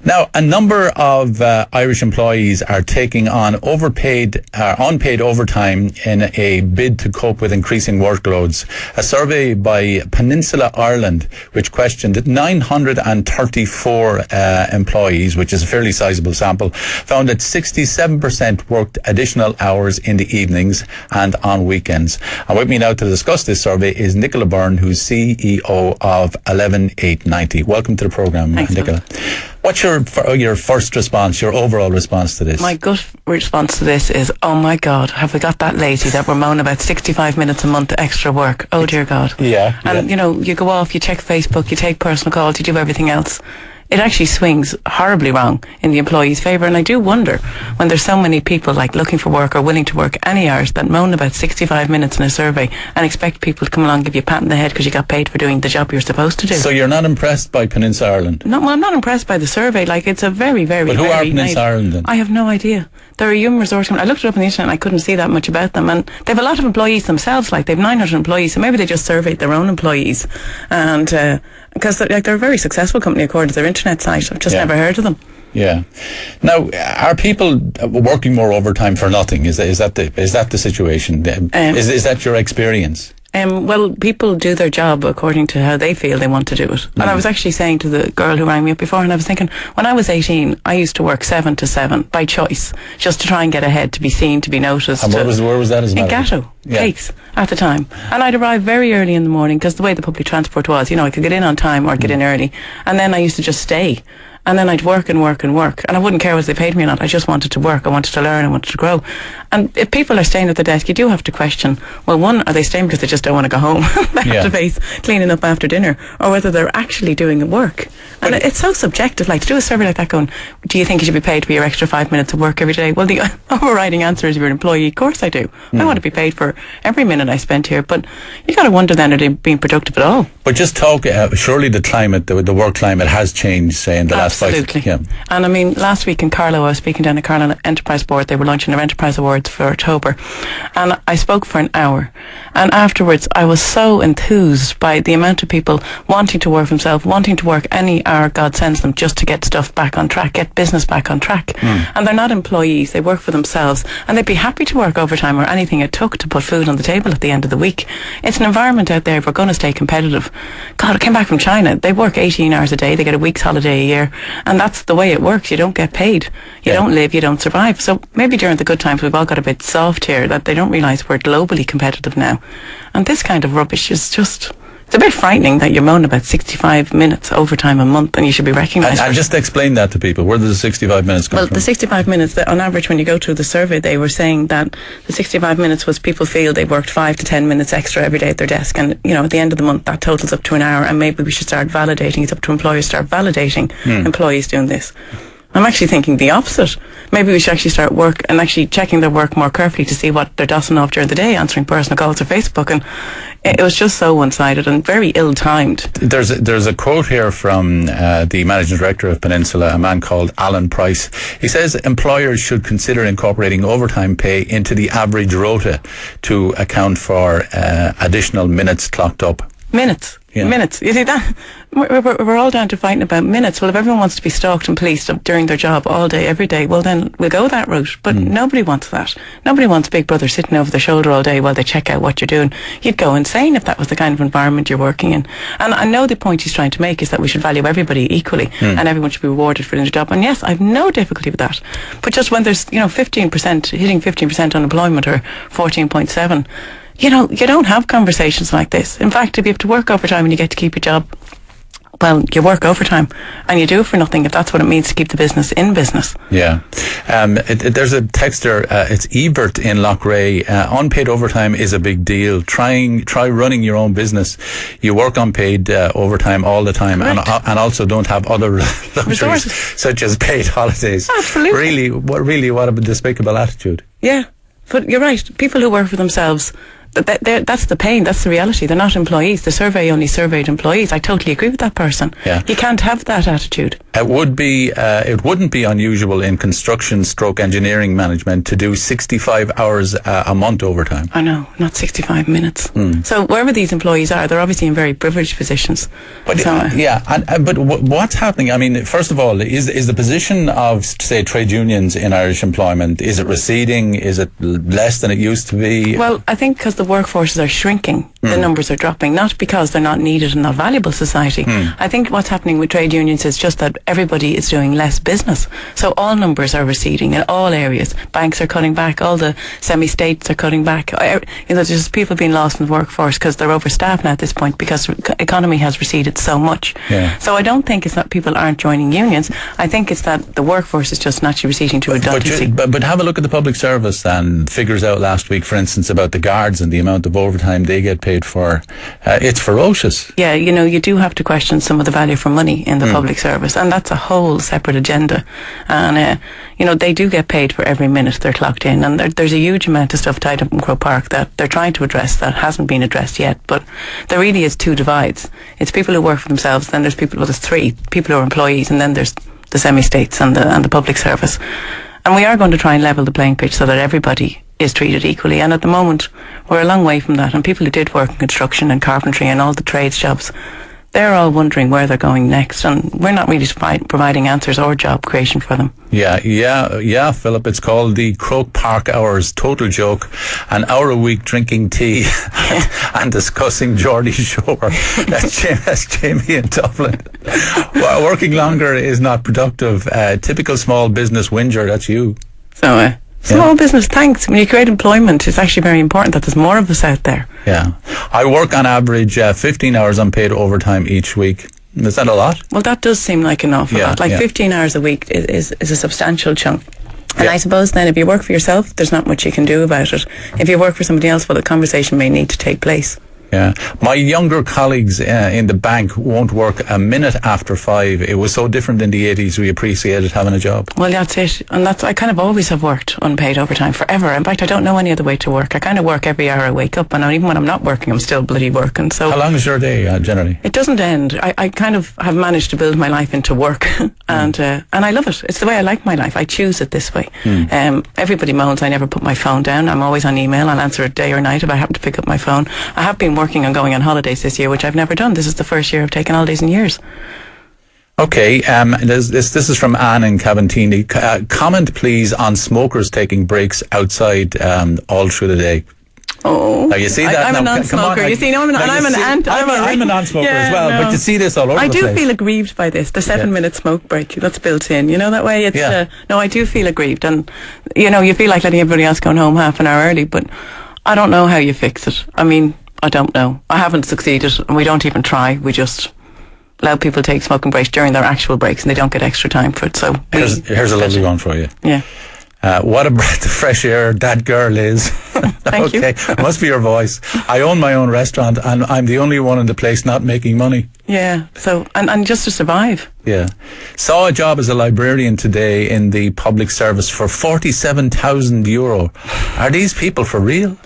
Now, a number of Irish employees are taking on unpaid overtime in a bid to cope with increasing workloads. A survey by Peninsula Ireland, which questioned 934 employees, which is a fairly sizable sample, found that 67% worked additional hours in the evenings and on weekends. And with me now to discuss this survey is Nicola Byrne, who's CEO of 11890. Welcome to the programme, Nicola. What's your first response, your overall response to this? My gut response to this is, oh my God, have we got that lazy that we're moaning about 65 minutes a month extra work? Oh dear God. Yeah. And you know, you go off, you check Facebook, you take personal calls, you do everything else. It actually swings horribly wrong in the employee's favour. And I do wonder, when there's so many people like looking for work or willing to work any hours, that moan about 65 minutes in a survey and expect people to come along and give you a pat on the head because you got paid for doing the job you're supposed to do. So you're not impressed by Peninsula Ireland? No, well, I'm not impressed by the survey. Like, it's a very, very, But who very are Peninsula Ireland then? I have no idea. They're a human resource company. I looked it up on the internet and I couldn't see that much about them. And they have a lot of employees themselves. Like, they have 900 employees, so maybe they just surveyed their own employees. And because they're a very successful company according to their internet site. I've just never heard of them. Yeah. Now, are people working more overtime for nothing? Is that the situation? Is that your experience? Well, people do their job according to how they feel they want to do it. And I was actually saying to the girl who rang me up before, and I was thinking, when I was 18, I used to work 7 to 7 by choice, just to try and get ahead, to be seen, to be noticed. And where was that as a matter? In Gatto, Cakes, at the time. And I'd arrive very early in the morning, because the way the public transport was, you know, I could get in on time or get in early. And then I used to just stay. And then I'd work and work and work. And I wouldn't care whether they paid me or not. I just wanted to work. I wanted to learn. I wanted to grow. And if people are staying at the desk, you do have to question, well, one, are they staying because they just don't want to go home? They have to face cleaning up after dinner. Or whether they're actually doing work. And it's so subjective. Like, to do a survey like that going, do you think you should be paid for your extra 5 minutes of work every day? Well, the overriding answer is, you're an employee. Of course I do. I want to be paid for every minute I spent here. But you got to wonder then, are they being productive at all? But just talk, surely the climate, the work climate has changed, say, in the last 5 years. Absolutely. And I mean, last week in Carlow, I was speaking down at Carlow Enterprise Board. They were launching their Enterprise Awards for October. And I spoke for an hour. And afterwards, I was so enthused by the amount of people wanting to work themselves, wanting to work any hour God sends them, just to get stuff back on track, get business back on track. And they're not employees. They work for themselves. And they'd be happy to work overtime or anything it took to put food on the table at the end of the week. It's an environment out there if we're going to stay competitive. God, I came back from China. They work 18 hours a day. They get a week's holiday a year. And that's the way it works. You don't get paid. You don't live, you don't survive. So maybe during the good times we've all got a bit soft here, that they don't realise we're globally competitive now. And this kind of rubbish is just, it's a bit frightening that you're moaning about 65 minutes overtime a month, and you should be recognised. And just explain that to people. Where does the 65 minutes come from? Well, the 65 minutes, on average, when you go through the survey, they were saying that the 65 minutes was people feel they worked 5 to 10 minutes extra every day at their desk. And, you know, at the end of the month, that totals up to an hour. And maybe we should start validating. It's up to employers to start validating employees doing this. I'm actually thinking the opposite. Maybe we should actually start work and actually checking their work more carefully to see what they're dossing off during the day, answering personal calls or Facebook. And it was just so one-sided and very ill-timed. There's a quote here from the managing director of Peninsula, a man called Alan Price. He says employers should consider incorporating overtime pay into the average rota to account for additional minutes clocked up. Minutes. Yeah. Minutes. You see that? We're all down to fighting about minutes. Well, if everyone wants to be stalked and policed during their job all day, every day, well then we'll go that route. But nobody wants that. Nobody wants Big Brother sitting over their shoulder all day while they check out what you're doing. You'd go insane if that was the kind of environment you're working in. And I know the point he's trying to make is that we should value everybody equally and everyone should be rewarded for doing their job. And yes, I've no difficulty with that. But just when there's, 15%, hitting 15% unemployment or 14.7%, you don't have conversations like this. In fact, if you have to work overtime and you get to keep your job, well, you work overtime and you do it for nothing if that's what it means to keep the business in business. Yeah. There's a texter, it's Ebert in Loughrea. Unpaid overtime is a big deal. Try running your own business. You work unpaid overtime all the time and also don't have other luxuries such as paid holidays. Absolutely. What a despicable attitude. Yeah. But you're right. People who work for themselves, that's the pain, that's the reality. They're not employees. The survey only surveyed employees. I totally agree with that person. Yeah. You can't have that attitude. It wouldn't be unusual in construction stroke engineering management to do 65 hours a month overtime. I know, not 65 minutes. So wherever these employees are, they're obviously in very privileged positions. But but what's happening? I mean, first of all, is the position of, say, trade unions in Irish employment, is it receding? Is it less than it used to be? Well, I think because the workforces are shrinking, the numbers are dropping, not because they're not needed and not valuable to society. I think what's happening with trade unions is just that everybody is doing less business. So all numbers are receding in all areas. Banks are cutting back, all the semi-states are cutting back. There's just people being lost in the workforce because they're overstaffed now at this point because the economy has receded so much. Yeah. So I don't think it's that people aren't joining unions. I think it's that the workforce is just naturally receding to redundancy. But have a look at the public service and figures out last week, for instance, about the guards and the amount of overtime they get paid for. It's ferocious. Yeah, you do have to question some of the value for money in the public service, and that's a whole separate agenda. And they do get paid for every minute they're clocked in, and there's a huge amount of stuff tied up in Croke Park that they're trying to address that hasn't been addressed yet. But there really is two divides. It's people who work for themselves, then there's there's three people who are employees, and then there's the semi-states and the public service. And we are going to try and level the playing pitch so that everybody is treated equally. And at the moment, we're a long way from that. And people who did work in construction and carpentry and all the trades jobs, they're all wondering where they're going next. And we're not really providing answers or job creation for them. Yeah, Philip. It's called the Croke Park Hours. Total joke. An hour a week drinking tea and discussing Geordie Shore. That's Jamie in Dublin. Working longer is not productive. Typical small business whinger. That's you. So, small business, thanks. When you create employment, it's actually very important that there's more of us out there. Yeah. I work on average 15 hours unpaid overtime each week. Is that a lot? Well, that does seem like an awful lot. 15 hours a week is a substantial chunk. And I suppose then if you work for yourself, there's not much you can do about it. If you work for somebody else, well, the conversation may need to take place. Yeah. My younger colleagues in the bank won't work a minute after 5. It was so different in the 80s. We appreciated having a job. Well, that's it. And I kind of always have worked unpaid overtime forever. In fact, I don't know any other way to work. I kind of work every hour I wake up, and even when I'm not working, I'm still bloody working. So how long is your day generally? It doesn't end. I kind of have managed to build my life into work, and I love it. It's the way I like my life. I choose it this way. Everybody moans I never put my phone down. I'm always on email. I'll answer it day or night if I happen to pick up my phone. I have been working on going on holidays this year, which I've never done. This is the first year I've taken holidays in years. Okay, this is from Anne in Caventini. Comment please on smokers taking breaks outside all through the day. Oh, now you see that? I'm a non-smoker. You see, I'm a non-smoker as well. No. But you see this all over the place. I do feel aggrieved by this. The 7-minute smoke break that's built in. That way. It's no, I do feel aggrieved, and you feel like letting everybody else go home half an hour early. But I don't know how you fix it. I mean, I don't know. I haven't succeeded, and we don't even try. We just allow people to take smoking breaks during their actual breaks, and they don't get extra time for it. So here's a lovely one for you. Yeah. What a breath of fresh air that girl is. Thank you. It must be your voice. I own my own restaurant, and I'm the only one in the place not making money. Yeah. So and just to survive. Yeah. Saw a job as a librarian today in the public service for €47,000. Are these people for real?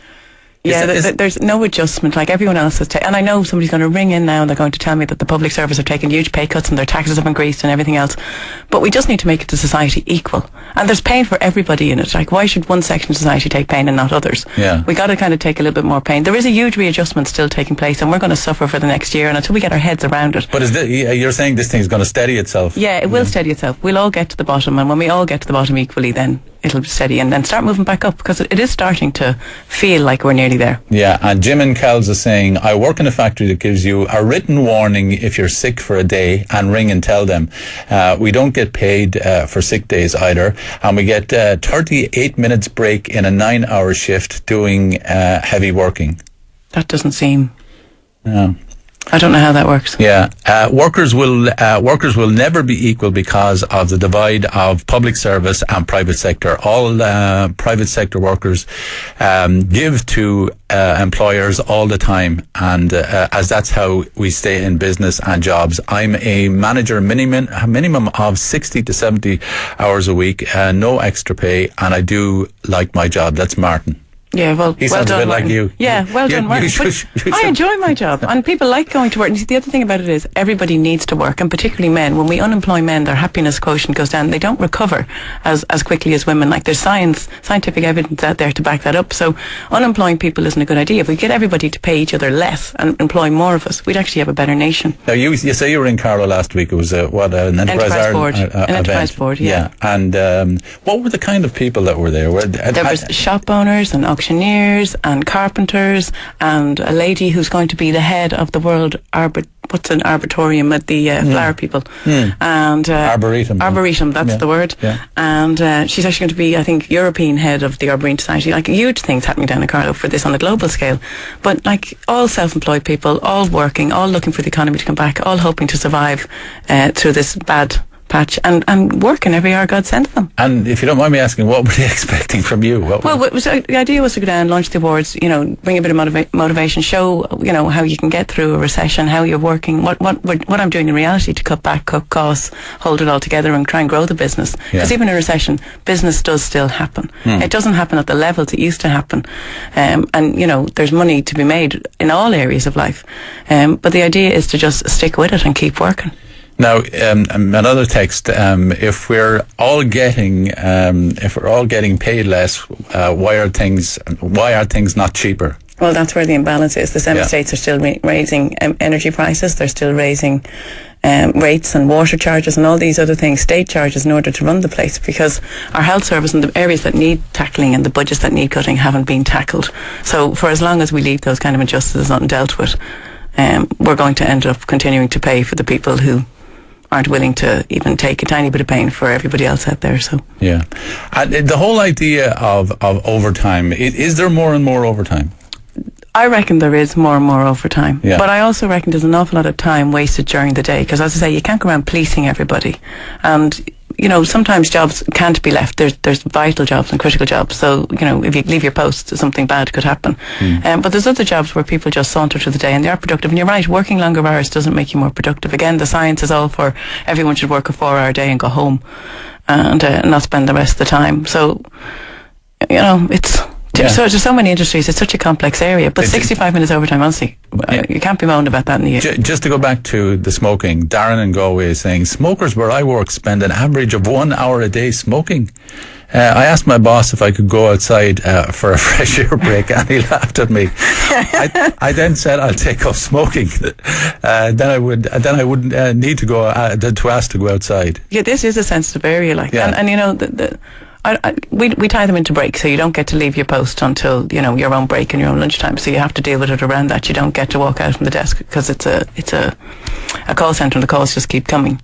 Yeah, there's no adjustment like everyone else has taken. And I know somebody's going to ring in now and they're going to tell me that the public service have taken huge pay cuts and their taxes have increased and everything else. But we just need to make it to society equal. And there's pain for everybody in it. Like, why should one section of society take pain and not others? Yeah. We got to kind of take a little bit more pain. There is a huge readjustment still taking place, and we're going to suffer for the next year and until we get our heads around it. But you're saying this thing's going to steady itself? Yeah, it will steady itself. We'll all get to the bottom, and when we all get to the bottom equally, then it'll steady and then start moving back up, because it is starting to feel like we're nearly there. Yeah, and Jim in Kells is saying, I work in a factory that gives you a written warning if you're sick for a day and ring and tell them. We don't get paid for sick days either, and we get 38 minutes break in a 9-hour shift doing heavy working. That doesn't seem... No. I don't know how that works. Yeah, workers will never be equal because of the divide of public service and private sector. All private sector workers give to employers all the time, and as that's how we stay in business and jobs. I'm a manager, minimum of 60 to 70 hours a week, no extra pay, and I do like my job. That's Martin. Yeah, well, He well sounds done, a bit like Martin. you. Yeah, well done, Martin. I enjoy my job, and people like going to work. And the other thing about it is everybody needs to work, and particularly men. When we unemploy men, their happiness quotient goes down. They don't recover as quickly as women. Like, there's scientific evidence out there to back that up. So unemploying people isn't a good idea. If we get everybody to pay each other less and employ more of us, we'd actually have a better nation. Now, you say you were in Carlow last week. It was an Enterprise board. An enterprise event. board, yeah. And what were the kind of people that were there? There was shop owners and auctioneers and carpenters and a lady who's going to be the head of the World Arboretum at the flower people. And Arboretum, that's the word. Yeah. And she's actually going to be, I think, European head of the Arboretum Society. Like, huge things happening down in Carlow for this on a global scale. But like, all self-employed people, all working, all looking for the economy to come back, all hoping to survive through this bad patch, and working every hour God sent them. And if you don't mind me asking, what were they expecting from you? The idea was to go down, launch the awards, bring a bit of motivation, show, how you can get through a recession, how you're working, what I'm doing in reality to cut costs, hold it all together and try and grow the business. Because even in a recession, business does still happen. It doesn't happen at the levels it used to happen. And there's money to be made in all areas of life. But the idea is to just stick with it and keep working. Now, another text. If we're all getting paid less, why are things not cheaper? Well, that's where the imbalance is. The seven states are still raising energy prices. They're still raising rates and water charges and all these other things, state charges, in order to run the place, because our health service and the areas that need tackling and the budgets that need cutting haven't been tackled. So for as long as we leave those kind of injustices undealt with, we're going to end up continuing to pay for the people who aren't willing to even take a tiny bit of pain for everybody else out there. So and the whole idea of overtime, is there more and more overtime? I reckon there is more and more overtime, yeah. But I also reckon there's an awful lot of time wasted during the day, because, as I say, you can't go around policing everybody, and sometimes jobs can't be left. There's vital jobs and critical jobs. So, if you leave your post, something bad could happen. But there's other jobs where people just saunter through the day and they are productive. And you're right, working longer hours doesn't make you more productive. Again, the science is all for everyone should work a 4-hour day and go home and not spend the rest of the time. So, it's... So there's so many industries. It's such a complex area. But 65 minutes overtime, honestly, you can't be moaned about that in the year. Just to go back to the smoking, Darren in Galway is saying, smokers where I work spend an average of 1 hour a day smoking. I asked my boss if I could go outside for a fresh air break, and he laughed at me. I then said I'll take up smoking. Then I wouldn't need to go to ask to go outside. Yeah, this is a sensitive area, and we tie them into breaks, so you don't get to leave your post until your own break and your own lunchtime. So you have to deal with it around that. You don't get to walk out from the desk because it's a call centre and the calls just keep coming.